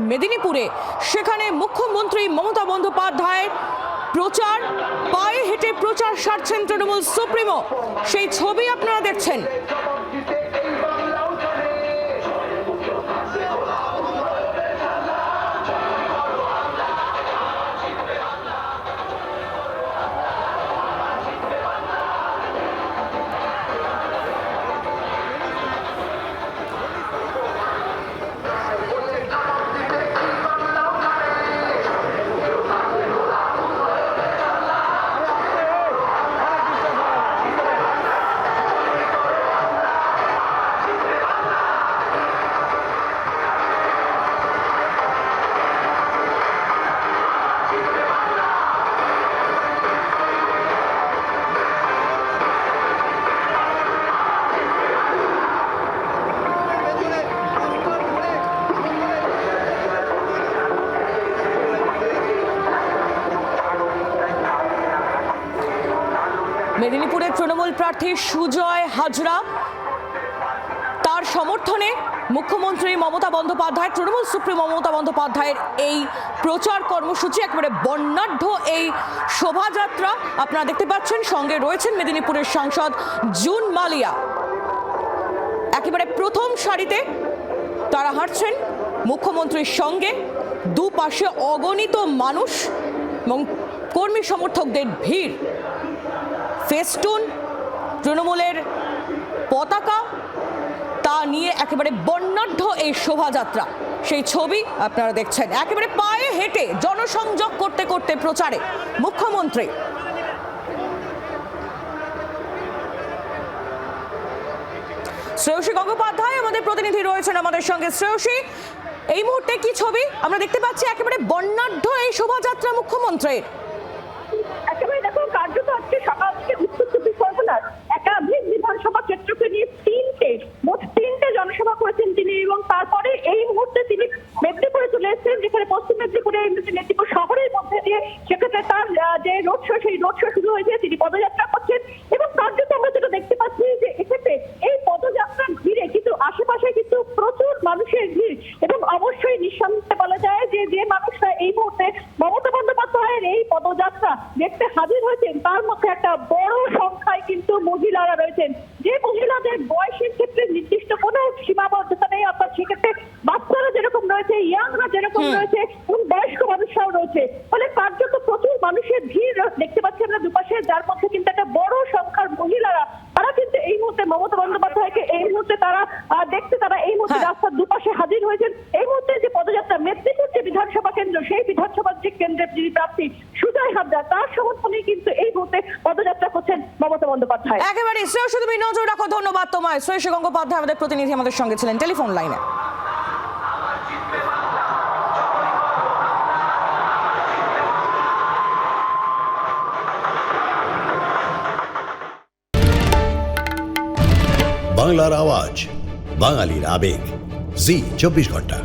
মেদিনীপুরে। সেখানে মুখ্যমন্ত্রী মমতা বন্দ্যোপাধ্যায়ের প্রচার, পায়ে হেঁটে প্রচার সারছেন তৃণমূল সুপ্রিমো। সেই ছবি আপনারা দেখছেন। মেদিনীপুরের তৃণমূল প্রার্থী সুজয় হাজরা, তার সমর্থনে মুখ্যমন্ত্রী মমতা বন্দ্যোপাধ্যায়, তৃণমূল সুপ্রিমো মমতা বন্দ্যোপাধ্যায়ের এই প্রচার কর্মসূচি, একেবারে বর্ণাঢ্য এই শোভাযাত্রা আপনারা দেখতে পাচ্ছেন। সঙ্গে রয়েছেন মেদিনীপুরের সাংসদ জুন মালিয়া। একেবারে প্রথম সারিতে তারা হাঁটছেন মুখ্যমন্ত্রীর সঙ্গে। দুপাশে অগণিত মানুষ এবং কর্মী সমর্থকদের ভিড়। ফেস্টুন, তৃণমূলের পতাকা, তা নিয়ে একেবারে বর্ণাঢ্য এই শোভাযাত্রা, সেই ছবি আপনারা দেখছেন। একেবারে পায়ে হেঁটে জনসংযোগ করতে করতে প্রচারে মুখ্যমন্ত্রী। শ্রেয়সী গঙ্গোপাধ্যায় আমাদের প্রতিনিধি রয়েছেন আমাদের সঙ্গে। শ্রেয়সী, এই মুহূর্তে কি ছবি আমরা দেখতে পাচ্ছি? একেবারে বর্ণাঢ্য এই শোভাযাত্রা মুখ্যমন্ত্রীর। একেবারে দেখো, কার্যত আজকে সকাল থেকে উত্তর চব্বিশ পরগনার একাধিক বিধানসভা ক্ষেত্রকে নিয়ে মোট তিনটে জনসভা করেছেন তিনি, এবং তারপরে এই মুহূর্তে তিনি মেদিনীপুরে চলে এসেছেন, যেখানে পশ্চিম মেদিনীপুরে মেদিনীপুর শহরের মধ্যে দিয়ে সেক্ষেত্রে তার যে রোড শো, সেই রোড শো শুরু হয়েছে। তিনি পদযাত্রা করছেন এবং কার্যত আমরা যেটা দেখতে পাচ্ছি যে এক্ষেত্রে এই পদযাত্রার ভিড়ে কিন্তু আশেপাশে কিন্তু প্রচুর মানুষের ভিড়, এবং অবশ্যই নিঃসন্দেহে বলা যায় যে যে মানুষরা এই মুহূর্তে মমতা বন্দ্যোপাধ্যায়ের এই পদযাত্রা দেখতে হাজির হয়েছেন, তার মধ্যে একটা বড় সংখ্যায় কিন্তু মহিলারা রয়েছেন। যে মহিলাদের বয়সের ক্ষেত্রে নির্দিষ্ট কোনো সীমাবদ্ধতা নেই, অর্থাৎ সেক্ষেত্রে বাচ্চারা যেরকম রয়েছে, ইয়াংরা যেরকম রয়েছে, এবং বয়স্ক মানুষরাও রয়েছে। ফলে কার্যত প্রচুর মানুষের ভিড় দেখতে পাচ্ছি আমরা দুপাশে, যার মধ্যে কিন্তু একটা বড় সংখ্যার মহিলারা, তারা কিন্তু এই মুহূর্তে মমতা বন্দ্যোপাধ্যায়কে এই মুহূর্তে তারা দেখতে, তারা এই মুহূর্তে রাস্তার দুপাশে হাজির হয়েছেন। এই মুহূর্তে যে পদযাত্রা, মেদিনীপুর যে বিধানসভা কেন্দ্র, সেই বিধানসভার যে কেন্দ্রের যিনি প্রার্থী সুজয় হাজরা, তার সমর্থনে কিন্তু এই মুহূর্তে পদযাত্রা করছেন মমতা বন্দ্যোপাধ্যায়। একেবারে শ্রেয়সী, তুমি নজর রাখো। ধন্যবাদ তোমায়। শ্রেয়সী গঙ্গোপাধ্যায় আমাদের প্রতিনিধি আমাদের সঙ্গে ছিলেন টেলিফোন লাইনে। বাংলার আওয়াজ, বাঙালির আবেগ, জি 24 ঘন্টা।